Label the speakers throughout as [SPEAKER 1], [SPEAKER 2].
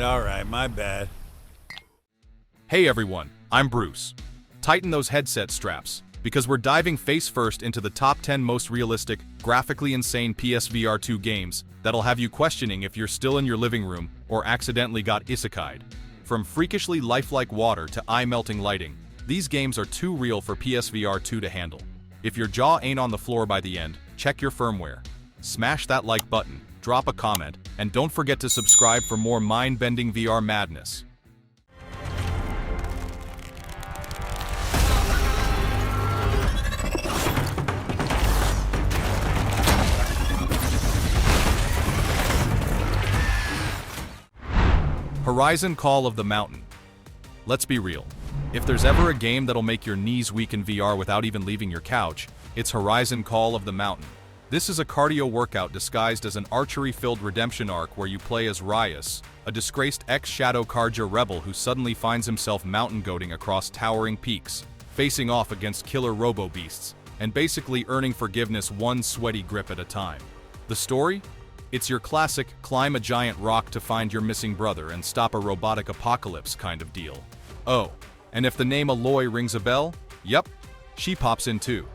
[SPEAKER 1] Alright, my bad.
[SPEAKER 2] Hey everyone, I'm Bruce. Tighten those headset straps, because we're diving face first into the top 10 most realistic, graphically insane PSVR2 games that'll have you questioning if you're still in your living room or accidentally got isekai'd. From freakishly lifelike water to eye-melting lighting, these games are too real for PSVR2 to handle. If your jaw ain't on the floor by the end, check your firmware. Smash that like button, drop a comment, and don't forget to subscribe for more mind-bending VR madness. Horizon Call of the Mountain. Let's be real. If there's ever a game that'll make your knees weak in VR without even leaving your couch, it's Horizon Call of the Mountain. This is a cardio workout disguised as an archery-filled redemption arc where you play as Rias, a disgraced ex-Shadow Carja rebel who suddenly finds himself mountain goating across towering peaks, facing off against killer robo-beasts, and basically earning forgiveness one sweaty grip at a time. The story? It's your classic, climb a giant rock to find your missing brother and stop a robotic apocalypse kind of deal. Oh, and if the name Aloy rings a bell, yep, she pops in too.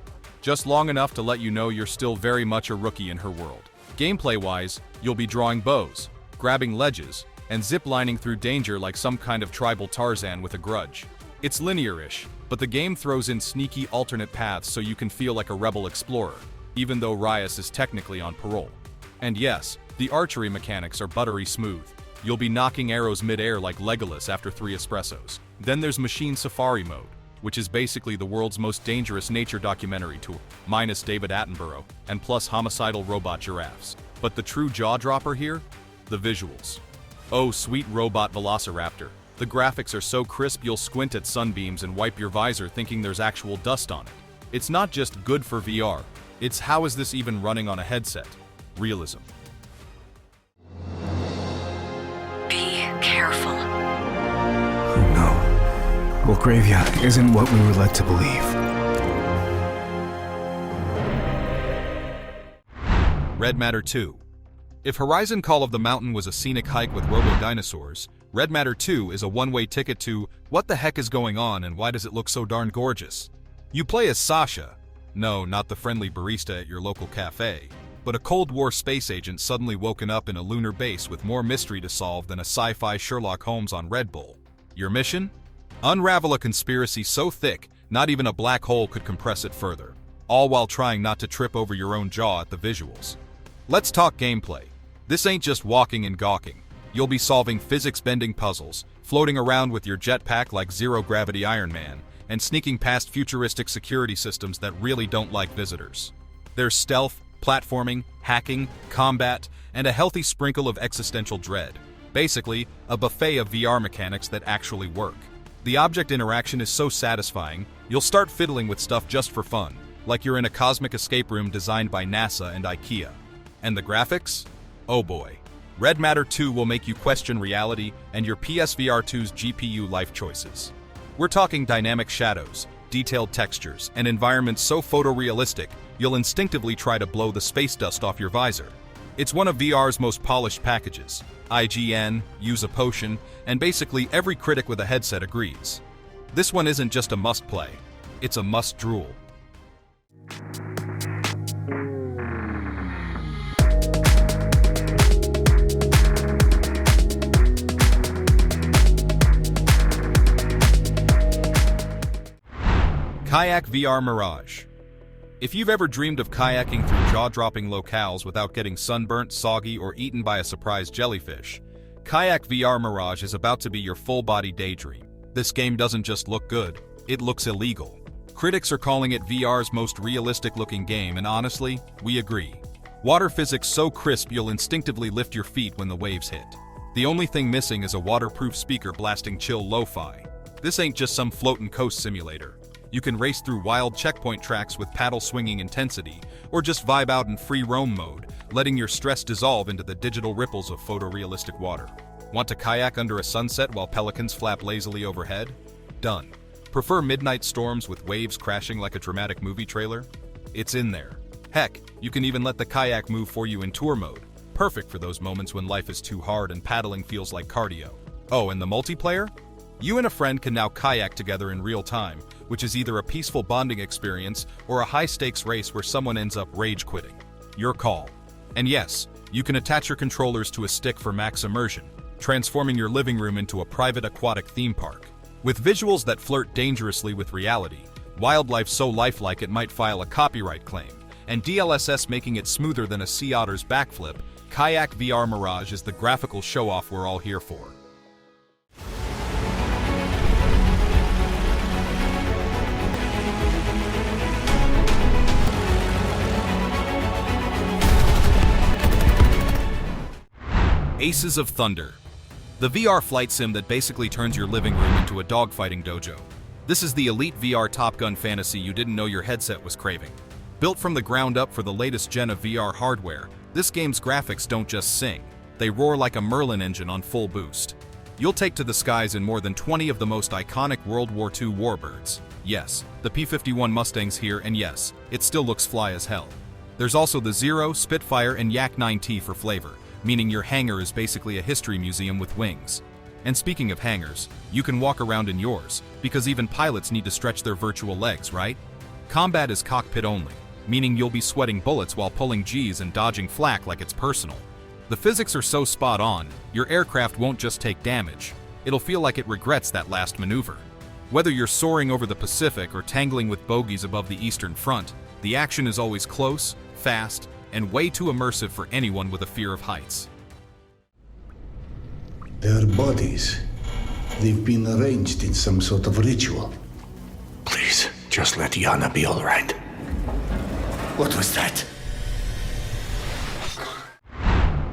[SPEAKER 2] Just long enough to let you know you're still very much a rookie in her world. Gameplay-wise, you'll be drawing bows, grabbing ledges, and ziplining through danger like some kind of tribal Tarzan with a grudge. It's linear-ish, but the game throws in sneaky alternate paths so you can feel like a rebel explorer, even though Rias is technically on parole. And yes, the archery mechanics are buttery smooth. You'll be knocking arrows mid-air like Legolas after 3 espressos. Then there's Machine Safari Mode, which is basically the world's most dangerous nature documentary tour, minus David Attenborough, and plus homicidal robot giraffes. But the true jaw-dropper here? The visuals. Oh, sweet robot velociraptor. The graphics are so crisp you'll squint at sunbeams and wipe your visor thinking there's actual dust on it. It's not just good for VR, it's how is this even running on a headset? Realism.
[SPEAKER 3] Be careful.
[SPEAKER 4] Oh no. Belgravia isn't what we were led to believe.
[SPEAKER 2] Red Matter 2. If Horizon Call of the Mountain was a scenic hike with robo-dinosaurs, Red Matter 2 is a one-way ticket to what the heck is going on and why does it look so darn gorgeous? You play as Sasha. No, not the friendly barista at your local cafe. But a Cold War space agent suddenly woken up in a lunar base with more mystery to solve than a sci-fi Sherlock Holmes on Red Bull. Your mission? Unravel a conspiracy so thick, not even a black hole could compress it further, all while trying not to trip over your own jaw at the visuals. Let's talk gameplay. This ain't just walking and gawking. You'll be solving physics-bending puzzles, floating around with your jetpack like zero-gravity Iron Man, and sneaking past futuristic security systems that really don't like visitors. There's stealth, platforming, hacking, combat, and a healthy sprinkle of existential dread. Basically, a buffet of VR mechanics that actually work. The object interaction is so satisfying, you'll start fiddling with stuff just for fun, like you're in a cosmic escape room designed by NASA and IKEA. And the graphics? Oh boy. Red Matter 2 will make you question reality and your PSVR2's GPU life choices. We're talking dynamic shadows, detailed textures, and environments so photorealistic, you'll instinctively try to blow the space dust off your visor. It's one of VR's most polished packages. IGN, Use a Potion, and basically every critic with a headset agrees. This one isn't just a must-play, it's a must-drool. Kayak VR Mirage. If you've ever dreamed of kayaking through jaw-dropping locales without getting sunburnt, soggy, or eaten by a surprise jellyfish, Kayak VR Mirage is about to be your full-body daydream. This game doesn't just look good, it looks illegal. Critics are calling it VR's most realistic-looking game, and honestly, we agree. Water physics so crisp you'll instinctively lift your feet when the waves hit. The only thing missing is a waterproof speaker blasting chill lo-fi. This ain't just some float and coast simulator. You can race through wild checkpoint tracks with paddle-swinging intensity, or just vibe out in free roam mode, letting your stress dissolve into the digital ripples of photorealistic water. Want to kayak under a sunset while pelicans flap lazily overhead? Done. Prefer midnight storms with waves crashing like a dramatic movie trailer? It's in there. Heck, you can even let the kayak move for you in tour mode. Perfect for those moments when life is too hard and paddling feels like cardio. Oh, and the multiplayer? You and a friend can now kayak together in real time, which is either a peaceful bonding experience or a high-stakes race where someone ends up rage quitting. Your call. And yes, you can attach your controllers to a stick for max immersion, transforming your living room into a private aquatic theme park. With visuals that flirt dangerously with reality, wildlife so lifelike it might file a copyright claim, and DLSS making it smoother than a sea otter's backflip, Kayak VR Mirage is the graphical show-off we're all here for. Aces of Thunder. The VR flight sim that basically turns your living room into a dogfighting dojo. This is the elite VR Top Gun fantasy you didn't know your headset was craving. Built from the ground up for the latest gen of VR hardware, this game's graphics don't just sing, they roar like a Merlin engine on full boost. You'll take to the skies in more than 20 of the most iconic World War II warbirds. Yes, the P-51 Mustang's here, and yes, it still looks fly as hell. There's also the Zero, Spitfire, and Yak-9T for flavor, meaning your hangar is basically a history museum with wings. And speaking of hangars, you can walk around in yours, because even pilots need to stretch their virtual legs, right? Combat is cockpit only, meaning you'll be sweating bullets while pulling G's and dodging flak like it's personal. The physics are so spot on, your aircraft won't just take damage, it'll feel like it regrets that last maneuver. Whether you're soaring over the Pacific or tangling with bogies above the Eastern Front, the action is always close, fast, and way too immersive for anyone with a fear of heights.
[SPEAKER 1] Their bodies, they've been arranged in some sort of ritual.
[SPEAKER 5] Please, just let Yana be all right.
[SPEAKER 1] What was that?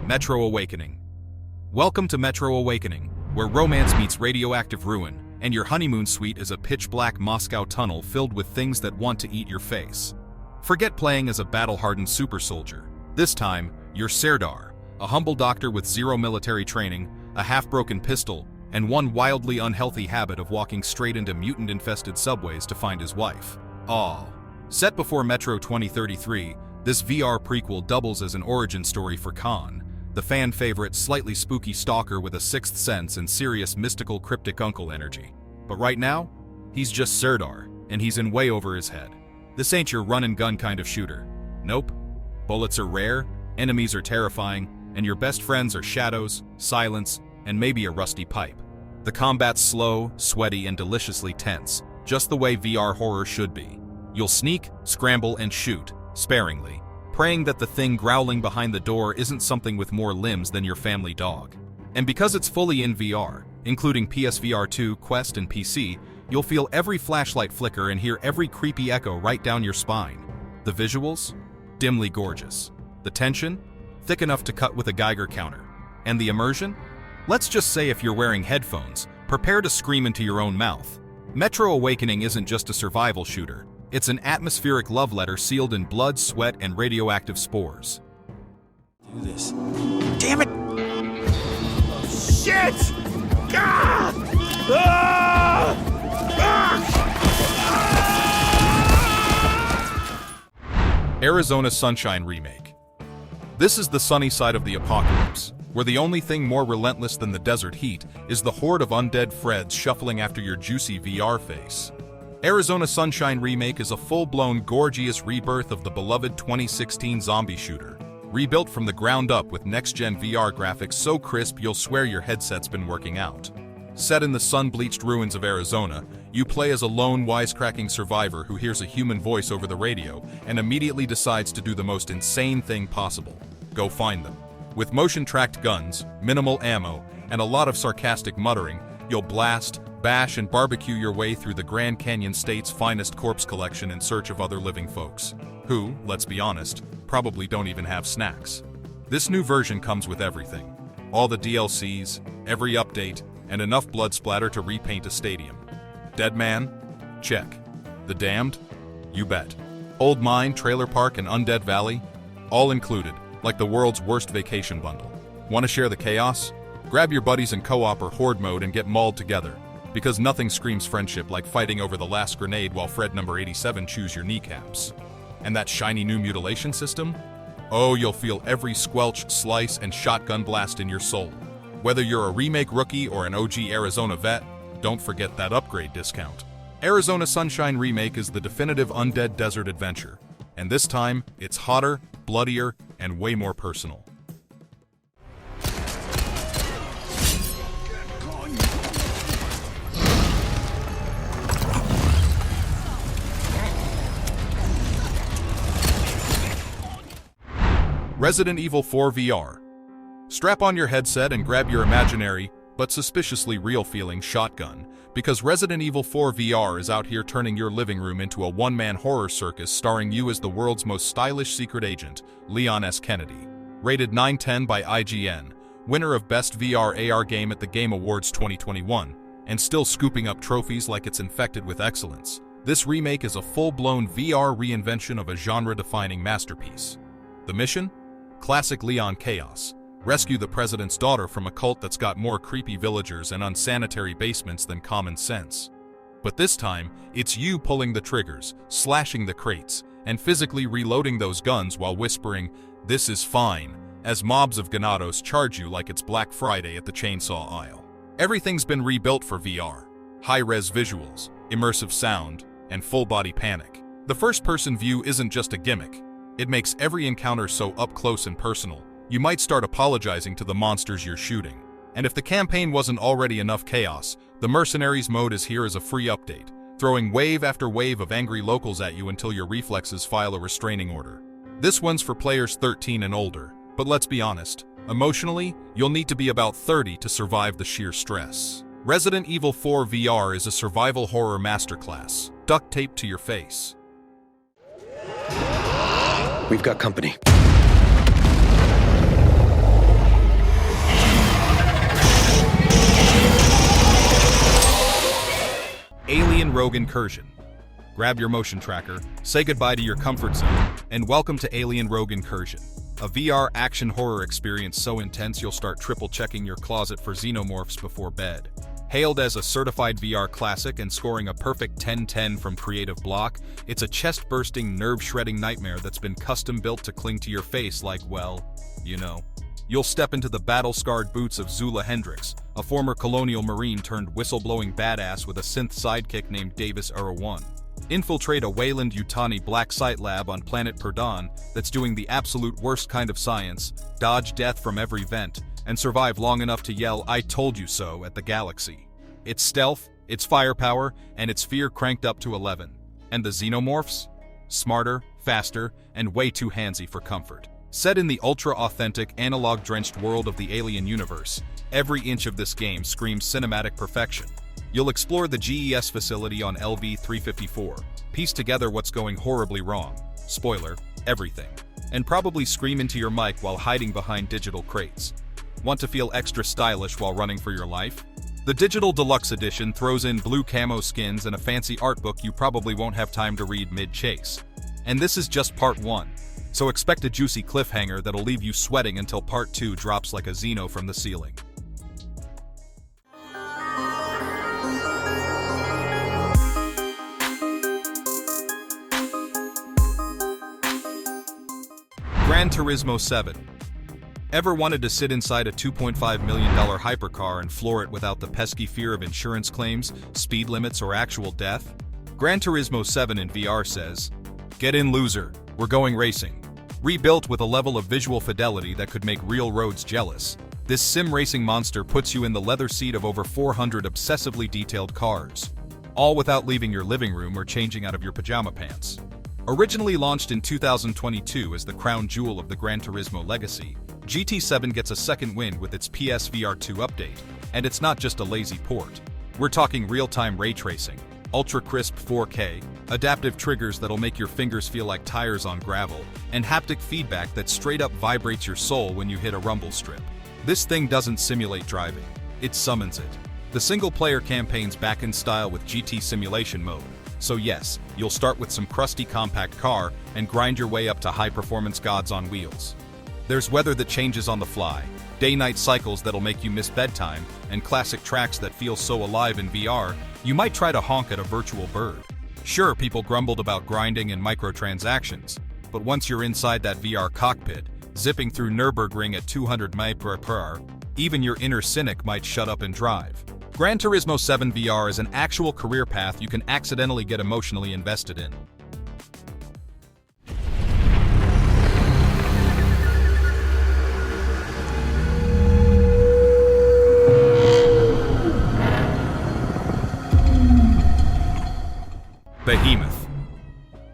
[SPEAKER 2] Metro Awakening. Welcome to Metro Awakening, where romance meets radioactive ruin, and your honeymoon suite is a pitch-black Moscow tunnel filled with things that want to eat your face. Forget playing as a battle-hardened super soldier. This time, you're Serdar, a humble doctor with zero military training, a half-broken pistol, and one wildly unhealthy habit of walking straight into mutant-infested subways to find his wife. Aw. Set before Metro 2033, this VR prequel doubles as an origin story for Khan, the fan-favorite, slightly spooky stalker with a sixth sense and serious mystical cryptic uncle energy. But right now, he's just Serdar, and he's in way over his head. This ain't your run-and-gun kind of shooter. Nope. Bullets are rare, enemies are terrifying, and your best friends are shadows, silence, and maybe a rusty pipe. The combat's slow, sweaty, and deliciously tense, just the way VR horror should be. You'll sneak, scramble, and shoot, sparingly, praying that the thing growling behind the door isn't something with more limbs than your family dog. And because it's fully in VR, including PSVR2, Quest, and PC, you'll feel every flashlight flicker and hear every creepy echo right down your spine. The visuals? Dimly gorgeous. The tension? Thick enough to cut with a Geiger counter. And the immersion? Let's just say if you're wearing headphones, prepare to scream into your own mouth. Metro Awakening isn't just a survival shooter. It's an atmospheric love letter sealed in blood, sweat, and radioactive spores.
[SPEAKER 6] Do this. Damn it! Shit! Ah! Ah!
[SPEAKER 2] Arizona Sunshine Remake. This is the sunny side of the apocalypse, where the only thing more relentless than the desert heat is the horde of undead Freds shuffling after your juicy VR face. Arizona Sunshine Remake is a full-blown, gorgeous rebirth of the beloved 2016 zombie shooter, rebuilt from the ground up with next-gen VR graphics so crisp you'll swear your headset's been working out. Set in the sun-bleached ruins of Arizona, you play as a lone, wisecracking survivor who hears a human voice over the radio and immediately decides to do the most insane thing possible: go find them. With motion-tracked guns, minimal ammo, and a lot of sarcastic muttering, you'll blast, bash, and barbecue your way through the Grand Canyon State's finest corpse collection in search of other living folks, who, let's be honest, probably don't even have snacks. This new version comes with everything. All the DLCs, every update, and enough blood splatter to repaint a stadium. Dead Man? Check. The Damned? You bet. Old Mine, Trailer Park, and Undead Valley? All included, like the world's worst vacation bundle. Want to share the chaos? Grab your buddies in co-op or horde mode and get mauled together, because nothing screams friendship like fighting over the last grenade while Fred number 87 chews your kneecaps. And that shiny new mutilation system? Oh, you'll feel every squelch, slice, and shotgun blast in your soul. Whether you're a Remake rookie or an OG Arizona vet, don't forget that upgrade discount. Arizona Sunshine Remake is the definitive undead desert adventure, and this time, it's hotter, bloodier, and way more personal. Resident Evil 4 VR. Strap on your headset and grab your imaginary, but suspiciously real-feeling shotgun, because Resident Evil 4 VR is out here turning your living room into a one-man horror circus starring you as the world's most stylish secret agent, Leon S. Kennedy. Rated 9/10 by IGN, winner of Best VR AR Game at the Game Awards 2021, and still scooping up trophies like it's infected with excellence. This remake is a full-blown VR reinvention of a genre-defining masterpiece. The mission? Classic Leon chaos. Rescue the president's daughter from a cult that's got more creepy villagers and unsanitary basements than common sense. But this time, it's you pulling the triggers, slashing the crates, and physically reloading those guns while whispering, "This is fine," as mobs of Ganados charge you like it's Black Friday at the chainsaw aisle. Everything's been rebuilt for VR. High-res visuals, immersive sound, and full-body panic. The first-person view isn't just a gimmick. It makes every encounter so up-close and personal, you might start apologizing to the monsters you're shooting. And if the campaign wasn't already enough chaos, the Mercenaries mode is here as a free update, throwing wave after wave of angry locals at you until your reflexes file a restraining order. This one's for players 13 and older, but let's be honest, emotionally, you'll need to be about 30 to survive the sheer stress. Resident Evil 4 VR is a survival horror masterclass, duct taped to your face.
[SPEAKER 7] We've got company.
[SPEAKER 2] Alien Rogue Incursion. Grab your motion tracker, say goodbye to your comfort zone, and welcome to Alien Rogue Incursion, a VR action horror experience so intense you'll start triple-checking your closet for xenomorphs before bed. Hailed as a certified VR classic and scoring a perfect 10/10 from Creative Block, it's a chest-bursting, nerve-shredding nightmare that's been custom-built to cling to your face like, well, you know. You'll step into the battle-scarred boots of Zula Hendricks, a former colonial marine turned whistle-blowing badass with a synth sidekick named Davis Error-1. Infiltrate a Wayland-Yutani black site lab on planet Perdon that's doing the absolute worst kind of science, dodge death from every vent, and survive long enough to yell, "I told you so," at the galaxy. It's stealth, it's firepower, and it's fear cranked up to 11. And the xenomorphs? Smarter, faster, and way too handsy for comfort. Set in the ultra-authentic, analog-drenched world of the Alien universe, every inch of this game screams cinematic perfection. You'll explore the GES facility on LV-354, piece together what's going horribly wrong, spoiler, everything, and probably scream into your mic while hiding behind digital crates. Want to feel extra stylish while running for your life? The Digital Deluxe Edition throws in blue camo skins and a fancy art book you probably won't have time to read mid-chase. And this is just part 1. So expect a juicy cliffhanger that'll leave you sweating until part 2 drops like a Xeno from the ceiling. Gran Turismo 7. Ever wanted to sit inside a $2.5 million hypercar and floor it without the pesky fear of insurance claims, speed limits, or actual death? Gran Turismo 7 in VR says, "Get in, loser, we're going racing." Rebuilt with a level of visual fidelity that could make real roads jealous, this sim racing monster puts you in the leather seat of over 400 obsessively detailed cars, all without leaving your living room or changing out of your pajama pants. Originally launched in 2022 as the crown jewel of the Gran Turismo legacy, GT7 gets a second wind with its PSVR2 update, and it's not just a lazy port. We're talking real-time ray tracing, ultra-crisp 4K, adaptive triggers that'll make your fingers feel like tires on gravel, and haptic feedback that straight up vibrates your soul when you hit a rumble strip. This thing doesn't simulate driving, it summons it. The single-player campaign's back in style with GT Simulation mode, so yes, you'll start with some crusty compact car and grind your way up to high-performance gods on wheels. There's weather that changes on the fly, day-night cycles that'll make you miss bedtime, and classic tracks that feel so alive in VR, you might try to honk at a virtual bird. Sure, people grumbled about grinding and microtransactions, but once you're inside that VR cockpit, zipping through Nürburgring at 200 mph, even your inner cynic might shut up and drive. Gran Turismo 7 VR is an actual career path you can accidentally get emotionally invested in. Behemoth.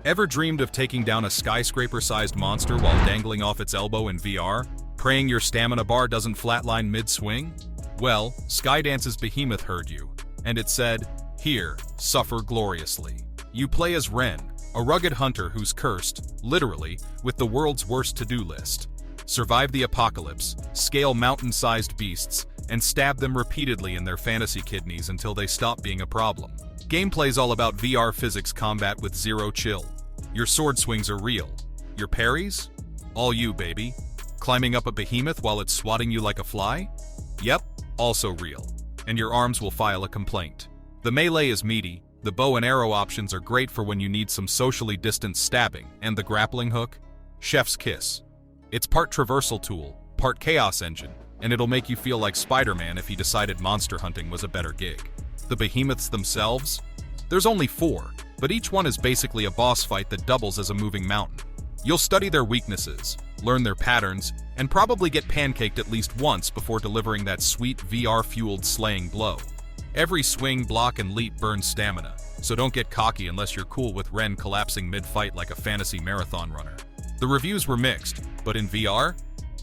[SPEAKER 2] Ever dreamed of taking down a skyscraper-sized monster while dangling off its elbow in VR, praying your stamina bar doesn't flatline mid-swing? Well, Skydance's Behemoth heard you, and it said, "Here, suffer gloriously." You play as Ren, a rugged hunter who's cursed, literally, with the world's worst to-do list. Survive the apocalypse, scale mountain-sized beasts, and stab them repeatedly in their fantasy kidneys until they stop being a problem. Gameplay's all about VR physics combat with zero chill. Your sword swings are real. Your parries? All you, baby. Climbing up a behemoth while it's swatting you like a fly? Yep, also real. And your arms will file a complaint. The melee is meaty, the bow and arrow options are great for when you need some socially distanced stabbing, and the grappling hook? Chef's kiss. It's part traversal tool, part chaos engine, and it'll make you feel like Spider-Man if he decided monster hunting was a better gig. The behemoths themselves? There's only 4, but each one is basically a boss fight that doubles as a moving mountain. You'll study their weaknesses, learn their patterns, and probably get pancaked at least once before delivering that sweet VR-fueled slaying blow. Every swing, block, and leap burns stamina, so don't get cocky unless you're cool with Ren collapsing mid-fight like a fantasy marathon runner. The reviews were mixed, but in VR,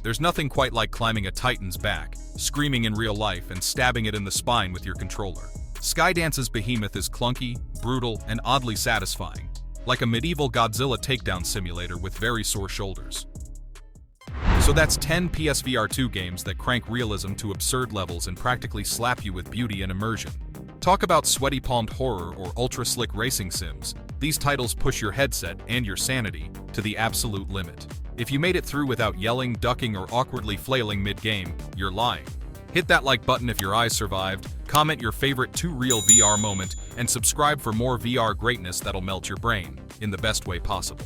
[SPEAKER 2] there's nothing quite like climbing a Titan's back, screaming in real life, and stabbing it in the spine with your controller. Skydance's Behemoth is clunky, brutal, and oddly satisfying, like a medieval Godzilla takedown simulator with very sore shoulders. So that's 10 PSVR2 games that crank realism to absurd levels and practically slap you with beauty and immersion. Talk about sweaty-palmed horror or ultra-slick racing sims. These titles push your headset and your sanity to the absolute limit. If you made it through without yelling, ducking, or awkwardly flailing mid-game, you're lying. Hit that like button if your eyes survived, comment your favorite too real VR moment, and subscribe for more VR greatness that'll melt your brain, in the best way possible.